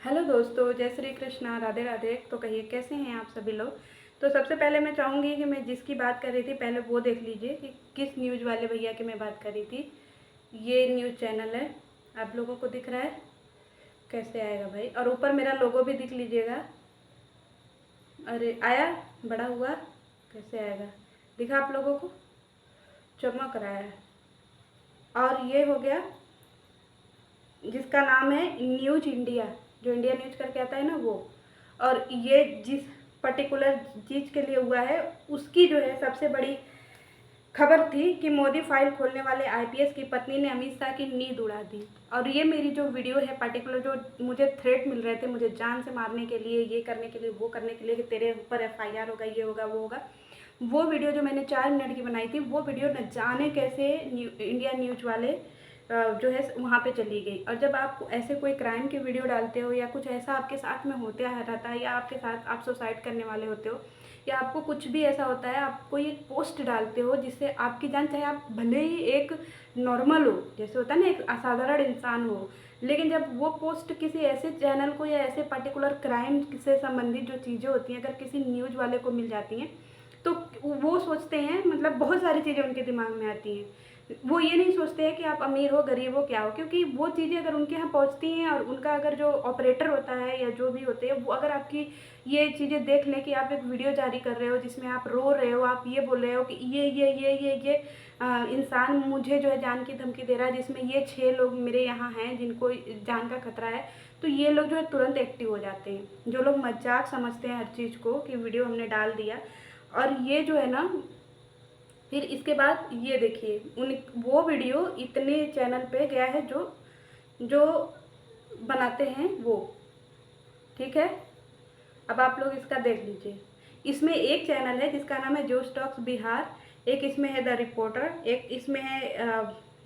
Hello दोस्तों, जय श्री कृष्णा, राधे राधे। तो कहिए कैसे हैं आप सभी लोग। तो सबसे पहले मैं चाहूँगी कि मैं जिसकी बात कर रही थी पहले वो देख लीजिए कि किस न्यूज़ वाले भैया की मैं बात कर रही थी। ये न्यूज़ चैनल है, आप लोगों को दिख रहा है? कैसे आएगा भाई? और ऊपर मेरा लोगो भी दिख लीजिएगा। अरे आया, बड़ा हुआ, कैसे आएगा? दिखा आप लोगों को? चमक रहा है। और ये हो गया जिसका नाम है न्यूज इंडिया, जो इंडिया न्यूज करके आता है ना वो। और ये जिस पर्टिकुलर चीज़ के लिए हुआ है उसकी जो है सबसे बड़ी खबर थी कि मोदी फाइल खोलने वाले आईपीएस की पत्नी ने अमित शाह की नींद उड़ा दी। और ये मेरी जो वीडियो है पर्टिकुलर, जो मुझे थ्रेट मिल रहे थे, मुझे जान से मारने के लिए, ये करने के लिए, वो करने के लिए, कि तेरे ऊपर एफआईआर होगा, ये होगा, वो होगा, वो वीडियो जो मैंने 4 मिनट की बनाई थी, वो वीडियो न जाने कैसे इंडिया न्यूज वाले जो है वहाँ पे चली गई। और जब आप ऐसे कोई क्राइम की वीडियो डालते हो या कुछ ऐसा आपके साथ में होता रहता है, या आपके साथ आप सुसाइड करने वाले होते हो, या आपको कुछ भी ऐसा होता है, आप कोई एक पोस्ट डालते हो जिससे आपकी जान, चाहे आप भले ही एक नॉर्मल हो, जैसे होता है ना एक असाधारण इंसान हो, लेकिन जब वो पोस्ट किसी ऐसे चैनल को या ऐसे पर्टिकुलर क्राइम से संबंधित जो चीज़ें होती हैं अगर किसी न्यूज़ वाले को मिल जाती हैं, तो वो सोचते हैं, मतलब बहुत सारी चीज़ें उनके दिमाग में आती हैं। वो ये नहीं सोचते हैं कि आप अमीर हो, गरीब हो, क्या हो, क्योंकि वो चीज़ें अगर उनके यहाँ पहुँचती हैं और उनका अगर जो ऑपरेटर होता है या जो भी होते हैं, वो अगर आपकी ये चीज़ें देख लें कि आप एक वीडियो जारी कर रहे हो जिसमें आप रो रहे हो, आप ये बोल रहे हो कि ये इंसान मुझे जो है जान की धमकी दे रहा है, जिसमें ये 6 लोग मेरे यहाँ हैं जिनको जान का खतरा है, तो ये लोग जो है तुरंत एक्टिव हो जाते हैं। जो लोग मजाक समझते हैं हर चीज़ को कि वीडियो हमने डाल दिया, और ये जो है ना, फिर इसके बाद ये देखिए उन वो वीडियो इतने चैनल पे गया है जो जो बनाते हैं वो, ठीक है। अब आप लोग इसका देख लीजिए। इसमें एक चैनल है जिसका नाम है जो स्टॉक्स बिहार, एक इसमें है द रिपोर्टर, एक इसमें है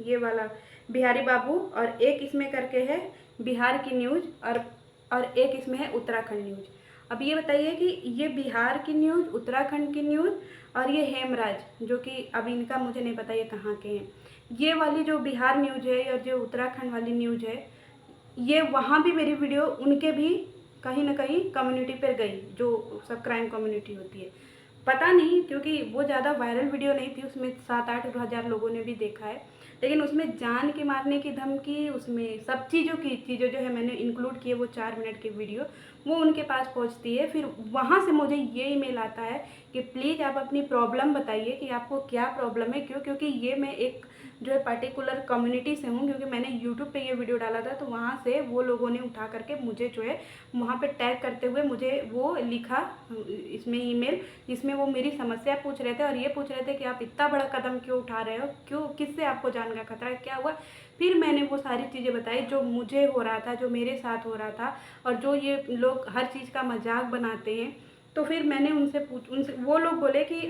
ये वाला बिहारी बाबू, और एक इसमें करके है बिहार की न्यूज़, और एक इसमें है उत्तराखंड न्यूज़। अब ये बताइए कि ये बिहार की न्यूज़, उत्तराखंड की न्यूज़, और ये हेमराज जो कि अब इनका मुझे नहीं पता ये कहाँ के हैं, ये वाली जो बिहार न्यूज़ है और जो उत्तराखंड वाली न्यूज़ है, ये वहाँ भी मेरी वीडियो उनके भी कहीं ना कहीं कम्युनिटी पर गई, जो सब क्राइम कम्युनिटी होती है। पता नहीं, क्योंकि वो ज़्यादा वायरल वीडियो नहीं थी, उसमें 7-8 हज़ार लोगों ने भी देखा है, लेकिन उसमें जान के मारने की धमकी, उसमें सब चीज़ें जो है मैंने इंक्लूड किए, वो 4 मिनट की वीडियो वो उनके पास पहुंचती है। फिर वहाँ से मुझे ये ईमेल आता है कि प्लीज़ आप अपनी प्रॉब्लम बताइए कि आपको क्या प्रॉब्लम है, क्यों, क्योंकि ये मैं एक जो है पर्टिकुलर कम्युनिटी से हूँ, क्योंकि मैंने यूट्यूब पे ये वीडियो डाला था, तो वहाँ से वो लोगों ने उठा करके मुझे जो है वहाँ पे टैग करते हुए मुझे वो लिखा इसमें ईमेल, जिसमें वो मेरी समस्या पूछ रहे थे और ये पूछ रहे थे कि आप इतना बड़ा कदम क्यों उठा रहे हो, क्यों, किससे आपको जान का खतरा है, क्या हुआ। फिर मैंने वो सारी चीज़ें बताई जो मुझे हो रहा था, जो मेरे साथ हो रहा था, और जो ये लोग हर चीज़ का मजाक बनाते हैं। तो फिर मैंने उनसे वो लोग बोले कि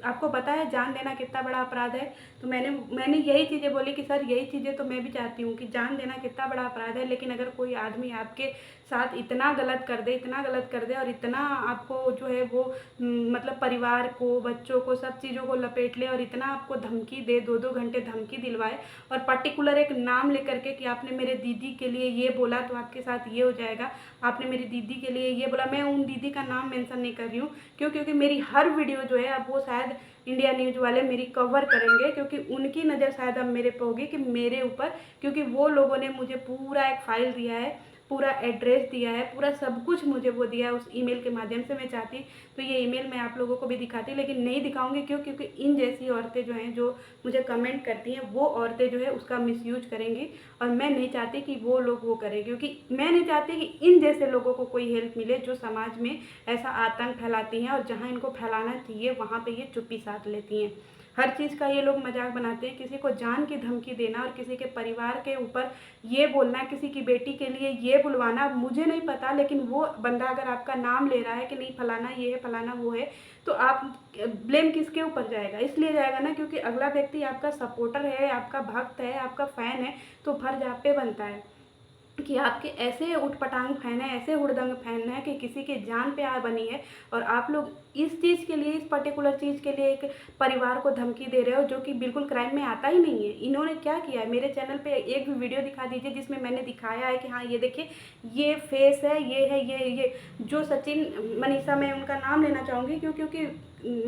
आपको पता है जान देना कितना बड़ा अपराध है। तो मैंने यही चीज़ें बोली कि सर यही चीज़ें तो मैं भी चाहती हूँ कि जान देना कितना बड़ा अपराध है, लेकिन अगर कोई आदमी आपके साथ इतना गलत कर दे, इतना गलत कर दे, और इतना आपको जो है वो मतलब परिवार को, बच्चों को, सब चीज़ों को लपेट ले, और इतना आपको धमकी दे, 2-2 घंटे धमकी दिलवाए, और पर्टिकुलर एक नाम लेकर के कि आपने मेरे दीदी के लिए ये बोला तो आपके साथ ये हो जाएगा, आपने मेरी दीदी के लिए ये बोला। मैं उन दीदी का नाम मेंशन नहीं कर रही हूँ, क्यों, क्योंकि मेरी हर वीडियो जो है अब वो शायद इंडिया न्यूज़ वाले मेरी कवर करेंगे, क्योंकि उनकी नज़र शायद अब मेरे पे होगी कि मेरे ऊपर, क्योंकि वो लोगों ने मुझे पूरा एक फ़ाइल दिया है, पूरा एड्रेस दिया है, पूरा सब कुछ मुझे वो दिया है उस ईमेल के माध्यम से। मैं चाहती तो ये ईमेल मैं आप लोगों को भी दिखाती, लेकिन नहीं दिखाऊंगी, क्यों, क्योंकि इन जैसी औरतें जो हैं, जो मुझे कमेंट करती हैं, वो औरतें जो है उसका मिसयूज करेंगी, और मैं नहीं चाहती कि वो लोग वो करें, क्योंकि मैं नहीं चाहती कि इन जैसे लोगों को कोई हेल्प मिले जो समाज में ऐसा आतंक फैलाती हैं, और जहाँ इनको फैलाना चाहिए वहाँ पे ये चुप्पी साध लेती हैं। हर चीज़ का ये लोग मजाक बनाते हैं, किसी को जान की धमकी देना और किसी के परिवार के ऊपर ये बोलना, किसी की बेटी के लिए ये बुलवाना, मुझे नहीं पता, लेकिन वो बंदा अगर आपका नाम ले रहा है कि नहीं फलाना ये है, फलाना वो है, तो आप ब्लेम किसके ऊपर जाएगा? इसलिए जाएगा ना क्योंकि अगला व्यक्ति आपका सपोर्टर है, आपका भक्त है, आपका फ़ैन है, तो फर्ज आप पे बनता है। कि आपके ऐसे उटपटांग फैन हैं, ऐसे हुड़दंग फैन हैं कि किसी की जान पे आ बनी है, और आप लोग इस चीज़ के लिए, इस पर्टिकुलर चीज़ के लिए एक परिवार को धमकी दे रहे हो जो कि बिल्कुल क्राइम में आता ही नहीं है। इन्होंने क्या किया है, मेरे चैनल पे एक भी वीडियो दिखा दीजिए जिसमें मैंने दिखाया है कि हाँ ये देखिए ये फेस है, ये है, ये जो सचिन मनीषा, मैं उनका नाम लेना चाहूँगी क्योंकि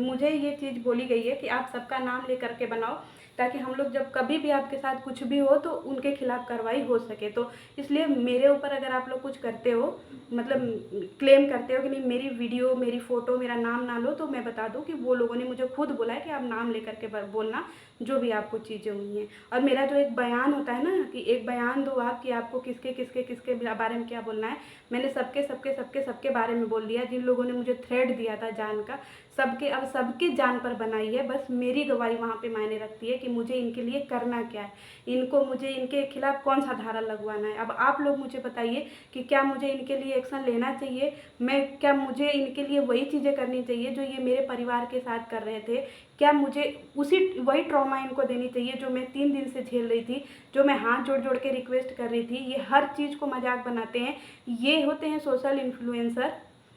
मुझे ये चीज़ बोली गई है कि आप सबका नाम ले करके बनाओ, ताकि हम लोग जब कभी भी आपके साथ कुछ भी हो तो उनके खिलाफ कार्रवाई हो सके। तो इसलिए मेरे ऊपर अगर आप लोग कुछ करते हो, मतलब क्लेम करते हो कि नहीं मेरी वीडियो, मेरी फ़ोटो, मेरा नाम ना लो, तो मैं बता दूं कि वो लोगों ने मुझे खुद बोला है कि आप नाम लेकर के बोलना जो भी आपको चीज़ें हुई हैं। और मेरा जो एक बयान होता है ना कि एक बयान दो आप कि आपको किसके किसके किसके बारे में क्या बोलना है, मैंने सबके सबके सबके सबके बारे में बोल दिया। जिन लोगों ने मुझे थ्रेट दिया था जान का, सबके अब सबके जान पर बनाई है। बस मेरी गवाही वहाँ पे मायने रखती है कि मुझे इनके लिए करना क्या है, इनको मुझे इनके खिलाफ कौन सा धारा लगवाना है। अब आप लोग मुझे बताइए कि क्या मुझे इनके लिए एक्शन लेना चाहिए, क्या मुझे इनके लिए वही चीज़ें करनी चाहिए जो ये मेरे परिवार के साथ कर रहे थे, क्या मुझे वही ट्रॉमा इनको देनी चाहिए जो मैं 3 दिन से झेल रही थी, जो मैं हाथ जोड़ जोड़ के रिक्वेस्ट कर रही थी। ये हर चीज़ को मजाक बनाते हैं, ये होते हैं सोशल इन्फ्लुएंसर।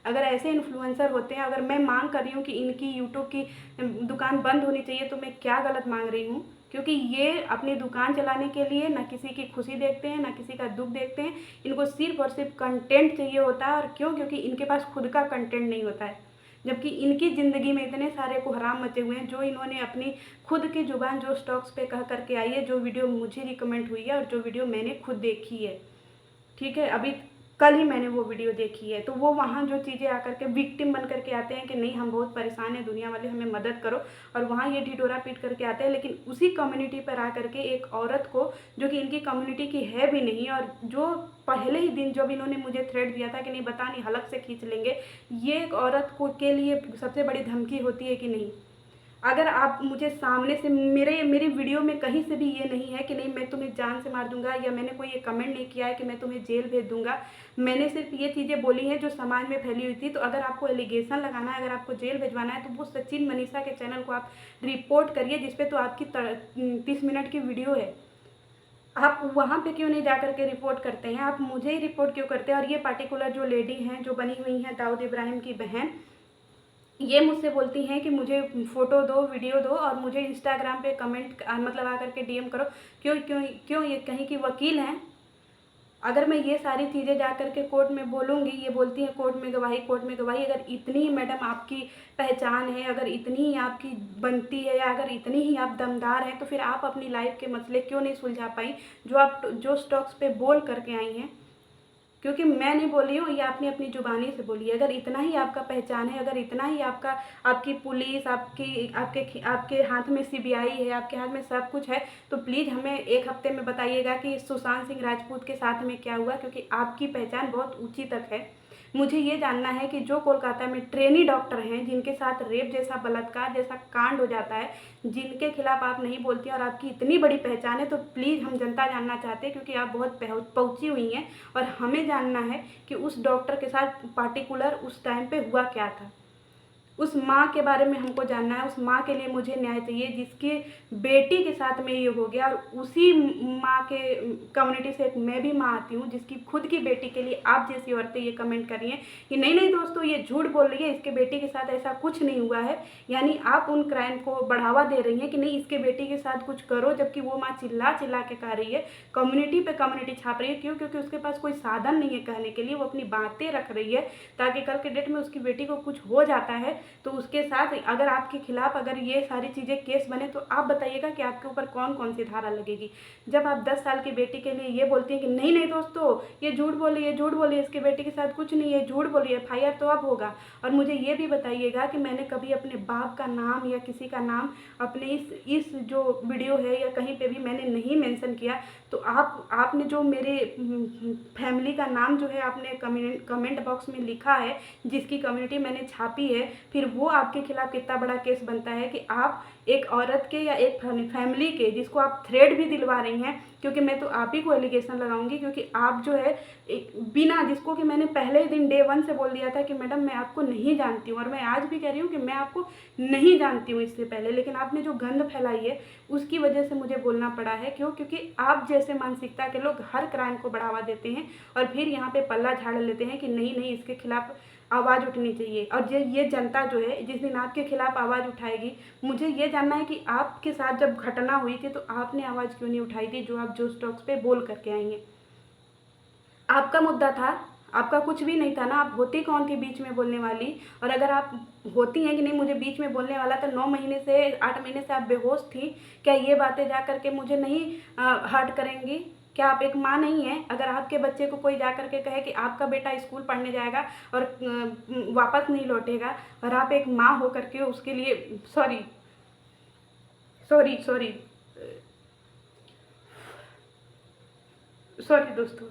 अगर ऐसे इन्फ्लुएंसर होते हैं, अगर मैं मांग कर रही हूँ कि इनकी यूट्यूब की दुकान बंद होनी चाहिए, तो मैं क्या गलत मांग रही हूँ? क्योंकि ये अपनी दुकान चलाने के लिए ना किसी की खुशी देखते हैं, ना किसी का दुख देखते हैं। इनको सिर्फ और सिर्फ कंटेंट चाहिए होता है। और क्यों? क्योंकि इनके पास खुद का कंटेंट नहीं होता है, जबकि इनकी ज़िंदगी में इतने सारे कोहराम मचे हुए हैं, जो इन्होंने अपनी खुद की ज़ुबान जो स्टॉक्स पे कह करके आई है, जो वीडियो मुझे रिकमेंड हुई है और जो वीडियो मैंने खुद देखी है। ठीक है, अभी कल ही मैंने वो वीडियो देखी है। तो वो वहाँ जो चीज़ें आकर के विक्टिम बन करके आते हैं कि नहीं हम बहुत परेशान हैं, दुनिया वाले हमें मदद करो, और वहाँ ये ढिढोरा पीट करके आते हैं। लेकिन उसी कम्युनिटी पर आकर के एक औरत को, जो कि इनकी कम्युनिटी की है भी नहीं, और जो पहले ही दिन जब इन्होंने मुझे थ्रेट दिया था कि नहीं बता नहीं हलक से खींच लेंगे, ये एक औरत को के लिए सबसे बड़ी धमकी होती है कि नहीं? अगर आप मुझे सामने से, मेरी वीडियो में कहीं से भी ये नहीं है कि नहीं मैं तुम्हें जान से मार दूंगा, या मैंने कोई ये कमेंट नहीं किया है कि मैं तुम्हें जेल भेज दूंगा। मैंने सिर्फ ये चीज़ें बोली हैं जो समाज में फैली हुई थी। तो अगर आपको एलिगेशन लगाना है, अगर आपको जेल भेजवाना है, तो वो सचिन मनीषा के चैनल को आप रिपोर्ट करिए, जिसपे तो आपकी 30 मिनट की वीडियो है। आप वहाँ पे क्यों नहीं जा करके रिपोर्ट करते हैं? आप मुझे ही रिपोर्ट क्यों करते हैं? और ये पर्टिकुलर जो लेडी हैं, जो बनी हुई हैं दाऊद इब्राहिम की बहन, ये मुझसे बोलती हैं कि मुझे फ़ोटो दो, वीडियो दो, और मुझे इंस्टाग्राम पे कमेंट मतलब आकर के डीएम करो। क्यों क्यों क्यों? ये कहीं की वकील हैं? अगर मैं ये सारी चीज़ें जा कर के कोर्ट में बोलूँगी, ये बोलती हैं कोर्ट में गवाही, कोर्ट में गवाही। अगर इतनी ही मैडम आपकी पहचान है, अगर इतनी ही आपकी बनती है, या अगर इतनी ही आप दमदार हैं, तो फिर आप अपनी लाइफ के मसले क्यों नहीं सुलझा पाई, जो स्टॉक्स पे बोल करके आई हैं? क्योंकि मैं नहीं बोली हूँ, ये आपने अपनी ज़ुबानी से बोली है। अगर इतना ही आपका पहचान है, अगर इतना ही आपकी पुलिस, आपके हाथ में सीबीआई है, आपके हाथ में सब कुछ है, तो प्लीज़ हमें एक हफ्ते में बताइएगा कि सुशांत सिंह राजपूत के साथ में क्या हुआ, क्योंकि आपकी पहचान बहुत ऊँची तक है। मुझे ये जानना है कि जो कोलकाता में ट्रेनी डॉक्टर हैं, जिनके साथ रेप जैसा, बलात्कार जैसा कांड हो जाता है, जिनके खिलाफ आप नहीं बोलती, और आपकी इतनी बड़ी पहचान है, तो प्लीज़ हम जनता जानना चाहते हैं, क्योंकि आप बहुत पहुँची हुई हैं, और हमें जानना है कि उस डॉक्टर के साथ पार्टिकुलर उस टाइम पे हुआ क्या था। उस माँ के बारे में हमको जानना है। उस माँ के लिए मुझे न्याय चाहिए जिसकी बेटी के साथ में ये हो गया। और उसी माँ के कम्युनिटी से एक मैं भी माँ आती हूँ, जिसकी खुद की बेटी के लिए आप जैसी औरतें ये कमेंट कर रही हैं कि नहीं नहीं दोस्तों ये झूठ बोल रही है, इसके बेटी के साथ ऐसा कुछ नहीं हुआ है। यानी आप उन क्राइम को बढ़ावा दे रही हैं कि नहीं इसके बेटी के साथ कुछ करो, जबकि वो माँ चिल्ला चिल्ला के कह रही है, कम्युनिटी पे कम्युनिटी छाप रही है। क्यों? क्योंकि उसके पास कोई साधन नहीं है कहने के लिए, वो अपनी बातें रख रही है, ताकि कल के डेट में उसकी बेटी को कुछ हो जाता है तो उसके साथ अगर आपके खिलाफ अगर ये सारी चीज़ें केस बने, तो आप बताइएगा कि आपके ऊपर कौन कौन सी धारा लगेगी। जब आप 10 साल की बेटी के लिए ये बोलती हैं कि नहीं नहीं दोस्तों ये झूठ बोली है, झूठ बोली है, इसके बेटी के साथ कुछ नहीं है, झूठ बोली है, एफआईआर तो अब होगा। और मुझे ये भी बताइएगा कि मैंने कभी अपने बाप का नाम या किसी का नाम अपने इस जो वीडियो है या कहीं पे भी मैंने नहीं मेंशन किया। तो आपने जो मेरे फैमिली का नाम जो है आपने कमेंट बॉक्स में लिखा है, जिसकी कम्युनिटी मैंने छापी है, फिर वो आपके खिलाफ कितना बड़ा केस बनता है कि आप एक औरत के या एक फैमिली के, जिसको आप थ्रेड भी दिलवा रही हैं, क्योंकि मैं तो आप ही को एलिगेशन लगाऊंगी, क्योंकि आप जो है एक बिना, जिसको कि मैंने पहले ही दिन डे 1 से बोल दिया था कि मैडम मैं आपको नहीं जानती हूँ, और मैं आज भी कह रही हूँ कि मैं आपको नहीं जानती हूँ इससे पहले, लेकिन आपने जो गंद फैलाई है उसकी वजह से मुझे बोलना पड़ा है। क्यों? क्योंकि आप जैसे मानसिकता के लोग हर क्राइम को बढ़ावा देते हैं और फिर यहाँ पे पल्ला झाड़ लेते हैं कि नहीं नहीं, इसके खिलाफ आवाज़ उठनी चाहिए। और ये जनता जो है जिस दिन आपके खिलाफ आवाज़ उठाएगी, मुझे ये जानना है कि आपके साथ जब घटना हुई थी तो आपने आवाज़ क्यों नहीं उठाई थी, जो आप जोश टॉक्स पे बोल करके आई हैं। आपका मुद्दा था, आपका कुछ भी नहीं था ना, आप होती कौन थी बीच में बोलने वाली? और अगर आप होती हैं कि नहीं मुझे बीच में बोलने वाला, तो 9 महीने से 8 महीने से आप बेहोश थी, क्या ये बातें जा करके मुझे नहीं हर्ट करेंगी? क्या आप एक माँ नहीं हैं? अगर आपके बच्चे को कोई जा करके कहे कि आपका बेटा स्कूल पढ़ने जाएगा और वापस नहीं लौटेगा, और आप एक माँ हो करके उसके लिए सॉरी सॉरी सॉरी सॉरी दोस्तों।